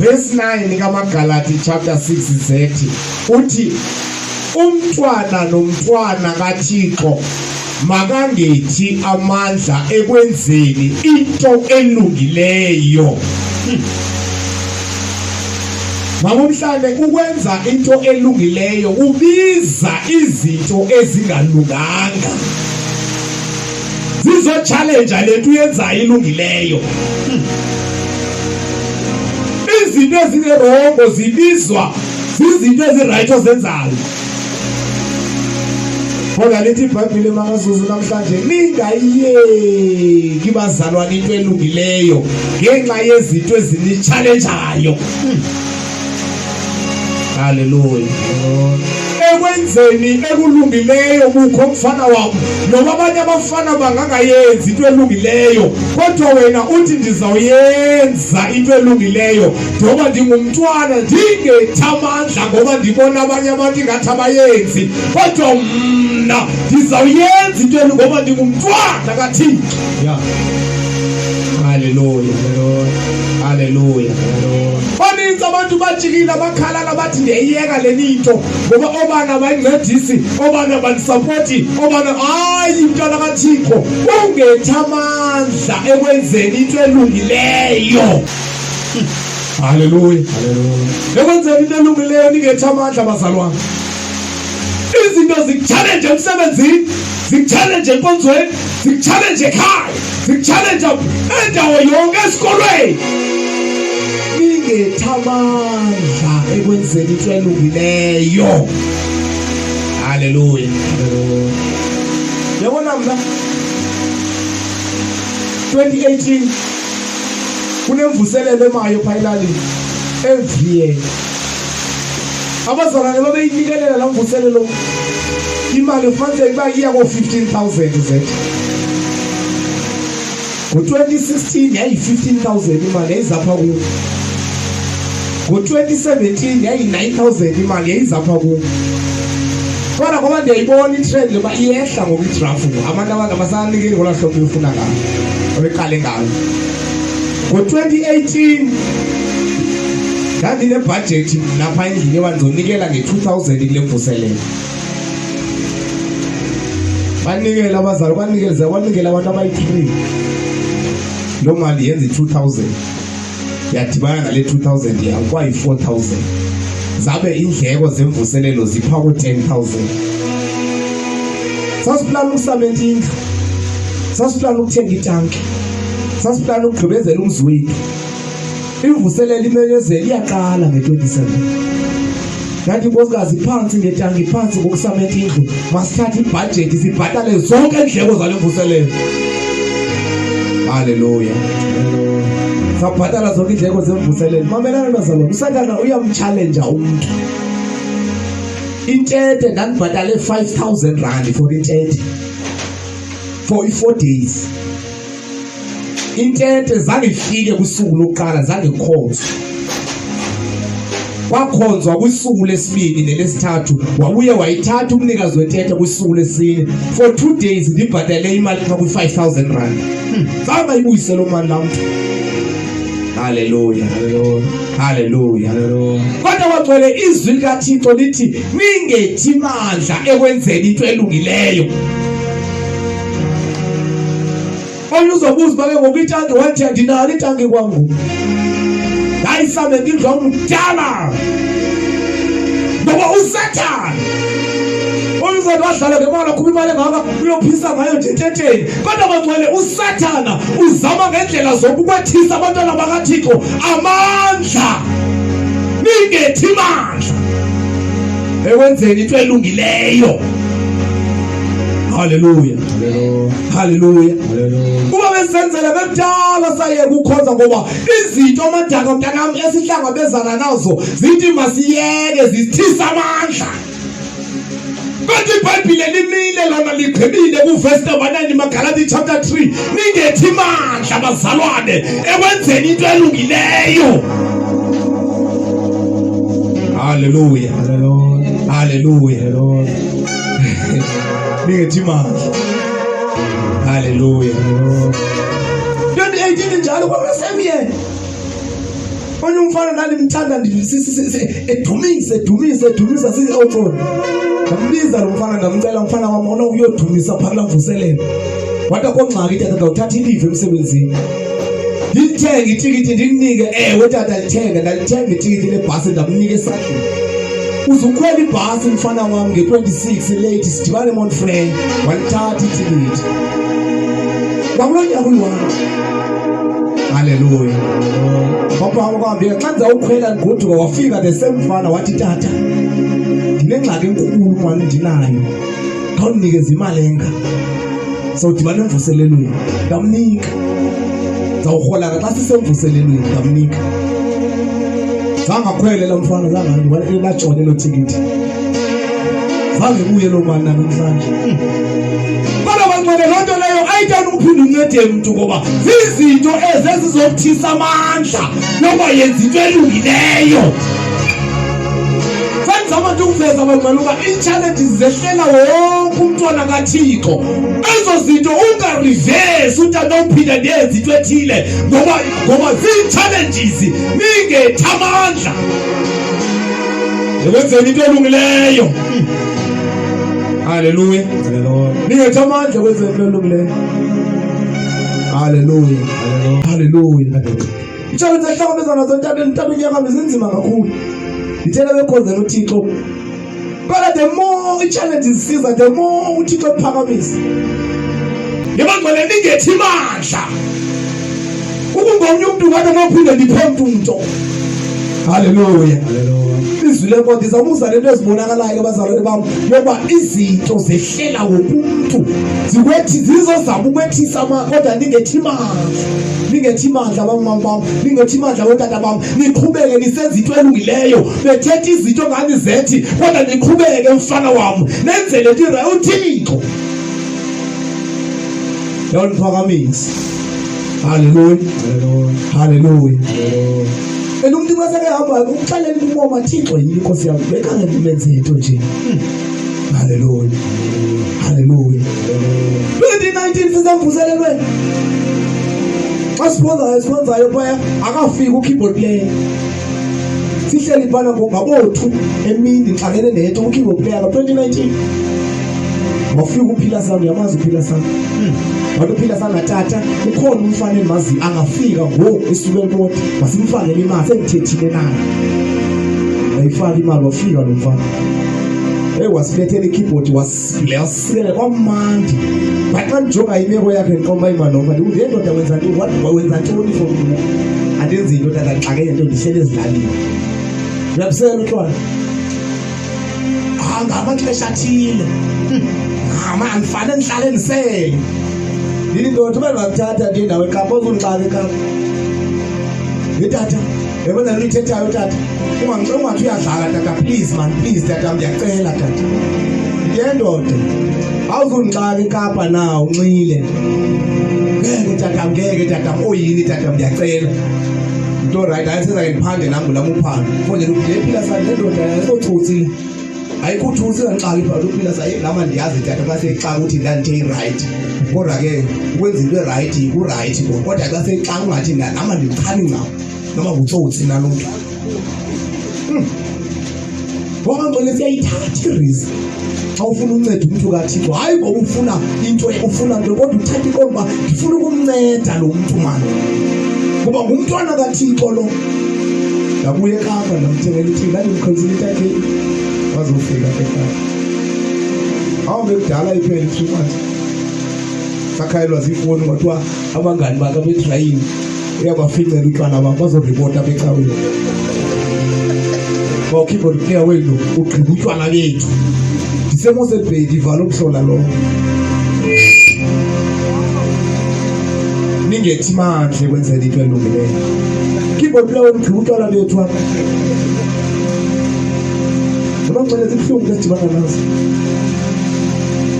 verse 9 kaMagalati chapter 6 izethi uthi umntwana nomntwana kaThixo makangethi amandla ekwenzeni into elungileyo. Mamumhlanje ukwenza into elungileyo ubiza izinto ezingalunganga. Zizo challenge lento uyenza ilungileyo. Izinto ezinerongo zibizwa zizinto eziright ozenzayo. Kodwa lethi iBhayibheli makazuzu namhlanje ningayiyeki bazalwane into elungileyo ngenxa yezinto ezini-challengeayo. Hallelujah. Ekwenzeni ekulungileyo bukho mfana wami noma abanye abafana bangangayenzi into elungileyo kodwa wena uthi ndizawuyenza into elungileyo ngoba ndingumntwana ndingethi amandla ngoba ndibona abanye abantu ingathi abayenzi kodwa mna ndizawuyenza into elungileyo ngoba ndingumntwana kaThixo. Yeah. Hallelujah. Hallelujah. Baninzi abantu bajikile abakhalala bathi ndiyayiyeka leni into ngoba obana bayincedisi obana bandisapoti obana hayi mntwana kaThixo ungethi amandla ekwenzeni into elungileyo. Hallelujah. Ekwenzeni into elungileyo ningethi amandla bazalwane. Izinto zikuchallenge emsebenzini, zikuchallenge enkonzweni, zikuchallenge ekhaya, zikuchallenge endawo yonke esikolweni. Ningethi amandla ekwenzeni into elungileyo. Hallelujah. Yabona mna 2018 kunemvuselelo emayo phayilali every year. Abazalwane babeyinikelela la mvuselelo imali manje kuba iya ko 15,000 zethi. Ngo-2016 yayi 15,000 imali yayizapha kuyo. Ngo-2017 yayi 9,000 imali yayizapha kuyo. Kodwa ngoba ndiyayibona itrend loba iyehla ngokudrafu abantu abasanikeli ngola hlobo befuna ngayo abeqale ngayo. Ngo-2018 ngandine budget lapha endlini ebanzonikela nge-2,000 kule mvuselelo. Banikela abazali banikela abantu abayi-3. Lo mali yenza 2,000 yadibana nale 2,000 yakwayi 4,000 zabe indleko zemvuselelo zipha ku 10,000. Sasiplana ukusamenta indlu, sasiplana ukuthenga itanki, sasiplana ukugqibezela umzi wethu. Imvuselelo imenyezelo iyaqala nge-27. Ngathi nkosikazi phansi ngetanki phansi ngokusamenta indlu masithathe ibudget sibhatale zonke indleko zale mvuselelo. Hallelujah. Sabhatala zonke indleko zemvuselelo. Mamelana bazalwane, uSathana uyamchallenge umuntu. Intete ndandibhatale 5,000 rand for intete for 4 days. Intete zange ifike kusuku lokuqala zange khonzwa. Wakhonzwa kusuku lesibili nelesithathu wabuye wayithatha umnikazi wetete kusuku lesine. For 2 days ndibhatale imali pha ku 5,000 rand. Zange ibuyise lo mali lamuntu. Hallelujah. Hallelujah. Kodwa wagcwele izwi likaThixo lithi ningethi mandla ekwenzeni into elungileyo. Oluzobuza bake ngokuyitanki wathi andinalo itanki kwangu. Ayisame indlu omdala. Ngoba uSathane oluzowadlala ngemali kuba imali engaka uyophisa ngayo nje enteteni. Kodwa bagcwele uSathana uzama ngendlela zokubathisa abantwana bakaThixo amandla. Ningethi mandla ekwenzeni into elungileyo. Hallelujah. Hallelujah. Kuba besenzele bekudala sayeke ukukhonza ngoba izinto amadaka mntanami esihlangabezana nazo zithi masiyeke zithisa amandla. Kodwa iBhayibheli limile lona ligqibile kuverse 9 Magalati chapter 3 ningethi mandla bazalwane ekwenzeni into elungileyo. Hallelujah. Hallelujah. Ningethi mandla. Hallelujah. 2018 njalo kwa same year. Omnye umfana ndalimthanda edumisa si-outro. Ngambiza lo mfana ngamcela umfana wami ona uyodumisa phakula mvuselelo. Wathi akongxaki tata ngawuthatha ilive emsebenzini. Ngithenge itikiti ndikunike tata ndalithenga itikiti lebhasi ndamnika esakhe. Uzukhwela ibhasi mfana wami nge-26 late sidibane eMontfrey walithatha itikiti. Kwakulonyaka uyi-1. Haleluya. Papa kwambia xa ndizawukhwela ngoduka wafika the same mfana wathi tata ndinengxaki enkulu mani ndinayo khawundinikeza imali enga sawudibana emvuselelweni ndamnika zawurhola xa sisemvuselelweni ndamnika zangakhwele la mfana zangathi lajone lo tikiti zange kuye lo mali namhlanje. Kodwa banqwele loo nto leyo ayithanda ukuphinde uncede mntu ngoba zizinto ezizokuthisa amandla noba yenza into elungileyo. Senzama nje ukuveza banqwele uba ii-challenges zehlela wonke umntwana kaThixo. Ezo zinto ungarivesi utata uphinda ndenza into ethile ngoba zii-challenges ningetha amandla ekwenzeni into elungileyo. Haleluya. Ningetha amandla kwenzeni into elungileyo. Haleluya. Haleluya. I-challenge ehlangabezana nazo ntatha unyaka zinzima kakhulu. Ngithela bekhonzela uThixo. Kodwa the more i-challenges zisiza the more uThixo ephakamisa. Ngebangcwele ningethi mandla. Ukungomnye umuntu ngathi amaphinde ndiphe umuntu. Haleluya. Izwi lenkosi lizamuza lento ezibonakalayo abazalwane bami yokuba izinto zehlela wonke zikwethi zizozama ukwethisa kodwa ningethi mandla bami ningethi mandla wotata bami niqhubeke nisenza into elungileyo bethetha izinto ngani zethi kodwa niqhubeke mfana wami nenzele ndira uThixo yoniphakamisa. Haleluya. Haleluya. Umuntu maseke hamba ukuxalela umoya Thixo yini Nkosi yami bekhange ndimenze into nje. Haleluya. Haleluya. 2019 sisemvuselelweni. Xa sponsayo phaya akafika ukeyboard player. Sihleli phana ngabothu emini ngixakene nento ukeyboard player ka-2019. Wafika uphila sami yamazi uphila sami. Wathi uphila sami tata ukhona umfana emazi angafika esuke eMpoti masimfakele imali sengithethile naye. Ayifaka imali wafika lo mfana. Wasilethela ikeyboard wasikele kwamandi. Bathi xa ndijonga imeko yakhe ndiqomba imali noma le ndoda wenza ntoni for mina. Andenzi into tata ngixakene nto ndihlele ezilalini. Uyabusela utshwala. Ngamaxesha athile. Andifanele ndihlale ndisele. Yini ndoda uma ngakuthatha nje ndawo eKapa uzundixaka eKapa. Tata yabona lo ithethayo tata ungathi uyadlala tata please man please tata ngiyacela tata. Ndoda awuzundixaka eKapa na unxile. Ngeke tata oyini tata ngiyacela. Into right ayiseza ngiphande nami ngulamuphando. Mfonje uphila sanje ndoda yasothutsi. Ayikuthusi kanxaka ibhala uphila saye nama ndiyazi tata kasexaka ukuthi ndanthe right. Kodwa ke ukwenza into right ku-right kodwa xa sexaka ungathi nama ndichani ngawo noma ngutsotsi nalomntu. Ngoba siyayithatha irisk xa ufuna unceda umuntu kaThixo hayi ngoba ufuna into ufuna nto kodwa uthatha ikomba ndifuna ukumnceda lo muntu mani ngoba ngumntwana kaThixo lo. Ndabuye eKapa ndamthengela ithi ndandimkhonzela yakhe wazofika ekhaya. Bekudala iphela i-3 sakhayelwa ziifoni kwathiwa abangani bakhe betrayini uyabaficela utwana bam bazoripota becaweni. Keyboard player wenu ugqiba utywala bethu ndiseMosselbaai ndivala ukuhlola lo. Ningethi mandla ekwenzela into elungileyo. Keyboard player wenu ugqiba utywala bethu apha. Ngicela zibuhlungu esidibana nazo.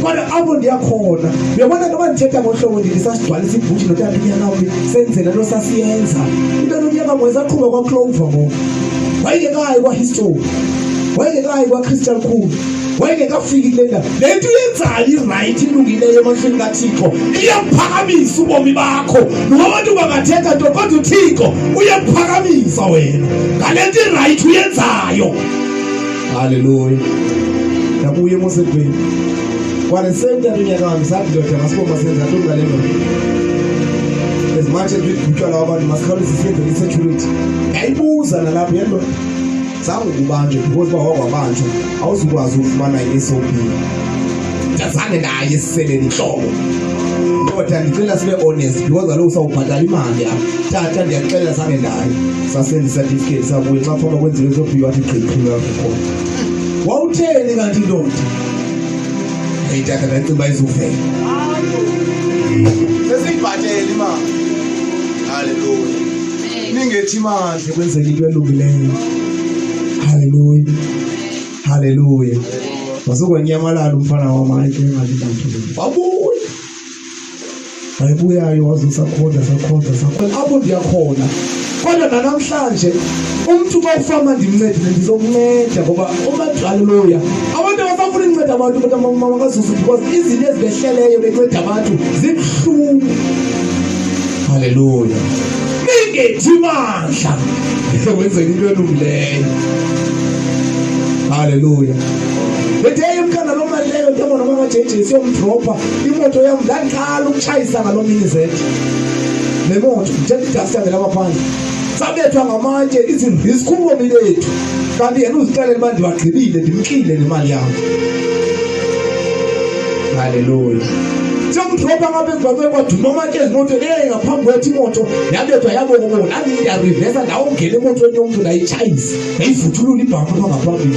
Kodwa apho ndiyakhona uyabona ngoba ndithetha ngohlobo ndisasigcwalisa ibhuti notata unyaka wami senzela lo sasiyenza into nonyaka mweza qhuba kwaClover ngoku wayengekayi kwaHistory wayengekayi kwaChristal Cool wayengekafiki kule ndawo. Le nto uyenzayo iright ilungileyo emehlweni kaThixo iyaphakamisa ubomi bakho. Noma abantu bangathetha nto kodwa uThixo uyaphakamisa wena ngale nto iright uyenzayo. Hallelujah. Nabuye emosebeni kwale senta unyaka wami sathi ndoda masiboma senza nto ngale nto. As much as we utshwala abantu masikhawulise siyenze i-security. Ngayibuza nalapho yento zange kubanjwe because bawakwabanjwa awuzukwazi ukufumana i-SOP. Ndazange naye esiseleni inhlobo. Ndoda ndicela sibe honest because kaloku sawubhatala imali apha. Tata ndiyaxelela zange ndaye. Sasendi certificate sabuye xa phuma kwenziwe i-SOP wathi gqiqhula khona. Wawutheni kanti ndoda? Hey tata ndacinga izuvela. Sesiyibhatele imali. Hallelujah. Ningethi manje kwenzeka into elungileyo. Hallelujah. Hallelujah. Wasukwenyamalala umfana wamanje engalibutho. Babuya. Ayibuyayo wazosakhonda apho ndiyakhona. Kodwa namhlanje umuntu bawufama ndimncede ndizokunceda ngoba hallelujah. Abantu abafuna ukunceda abantu kodwa mama kazuzu because izinto ezibehleleyo benceda abantu zibuhlungu. Hallelujah. Ningethi mandla wenze into elungileyo. Hallelujah. Bethe imkhana noma leyo njengoba noma ngajeje siyomdropa imoto yami ndangiqala ukutshayisa ngalominizeti. Le moto njengoba idasta ngelapha phandle. Sabethwa ngamanje izikhubo lethu. Kanti yena uzixelela manje bagqibile ndimxile nemali yami. Hallelujah. Somdropa ngabe ngibakwe kwaduma manje izimoto ngaphambi kwethu imoto yabethwa yabokobona angiya reverse ndawongena emotweni yomuntu layitshayisa yayivuthulula ibhampa ngaphambili.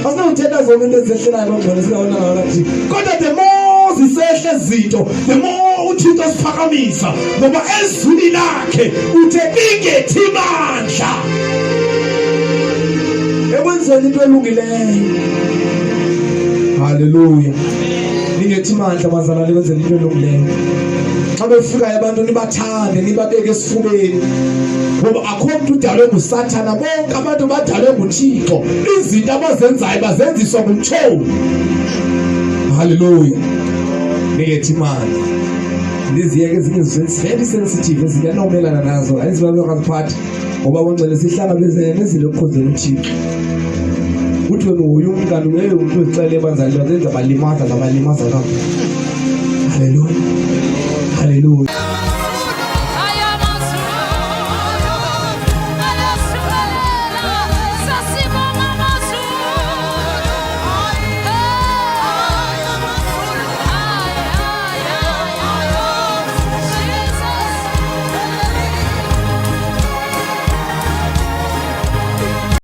Asinawuthetha zonke into ezehlelayo bangcwele singabona ngathi kodwa the more zisehle izinto the more uThixo siphakamisa ngoba ezwini lakhe uthe ingethi mandla ekwenzeni into elungileyo. Hallelujah. Ningethi mandla bazalwane kwenzeni into elungileyo. Xa befika abantu nibathande nibabeke esifubeni ngoba akho umuntu udalwe nguSathana, bonke abantu badalwe nguThixo. Izinto abazenzayo bazenziswa ngumthombo. Hallelujah. Ningethi mandla. Liziyeke ezinye very sensitive eziyanomelana nazo ayizibabe ngaphathi ngoba bongcele sihlangabezene nezinto okukhonzela uThixo. Uthi wena uyumntana umuntu ozixele banzali bazenza balimaza kakhulu. Hallelujah.